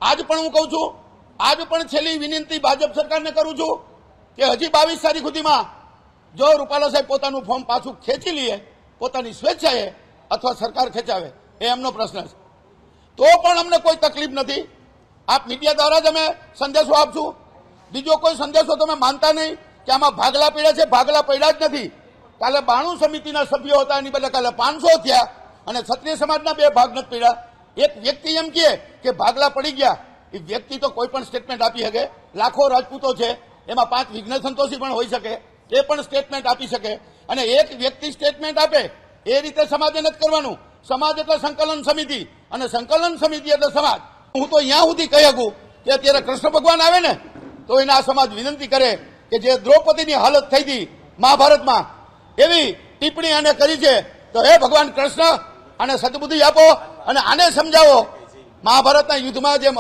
આજ પણ હું કહું છું, આજ પણ છેલ્લી વિનંતી ભાજપ સરકારને કરું છું કે હજી 22 તારીખ સુધીમાં જો રૂપાલા સાહેબ પોતાનું ફોર્મ પાછું ખેંચી લે પોતાની સ્વેચ્છાએ અથવા સરકાર ખેંચાવે એ એમનો પ્રશ્ન છે, તો પણ અમને કોઈ તકલીફ નથી. આપ મીડિયા દ્વારા જ અમે સંદેશો આપશું. બીજો કોઈ સંદેશો તમે માનતા નહીં કે આમાં ભાગલા પડ્યા છે. ભાગલા પડ્યા જ નથી. કાલે 92 સમિતિના સભ્યો હતા, એની બદલે કાલે 500 થયા અને ક્ષત્રિય સમાજના 2 ભાગ નથી પડ્યા. એક વ્યક્તિ એમ કહે કે ભાગલા પડી ગયા, એ વ્યક્તિ તો કોઈ પણ સ્ટેટમેન્ટ આપી શકે. લાખો રાજપૂતો છે, એમાં 5 વિઘ્ન સંતોષી પણ હોઈ શકે, એ પણ સ્ટેટમેન્ટ આપી શકે. અને એક વ્યક્તિ સ્ટેટમેન્ટ આપે એ રીતે સમાજે નથી કરવાનું. સમાજ એટલે સંકલન સમિતિ, અને સંકલન સમિતિ એટલે સમાજ. હું તો અહીંયા સુધી કહી શકું કે અત્યારે કૃષ્ણ ભગવાન આવે ને તો એને આ સમાજ વિનંતી કરે કે જે દ્રૌપદીની હાલત થઈ હતી મહાભારતમાં, એવી ટિપ્પણી આને કરી છે, તો હે ભગવાન કૃષ્ણ આને સદબુદ્ધિ આપો અને આને સમજાવો મહાભારતના યુદ્ધમાં જે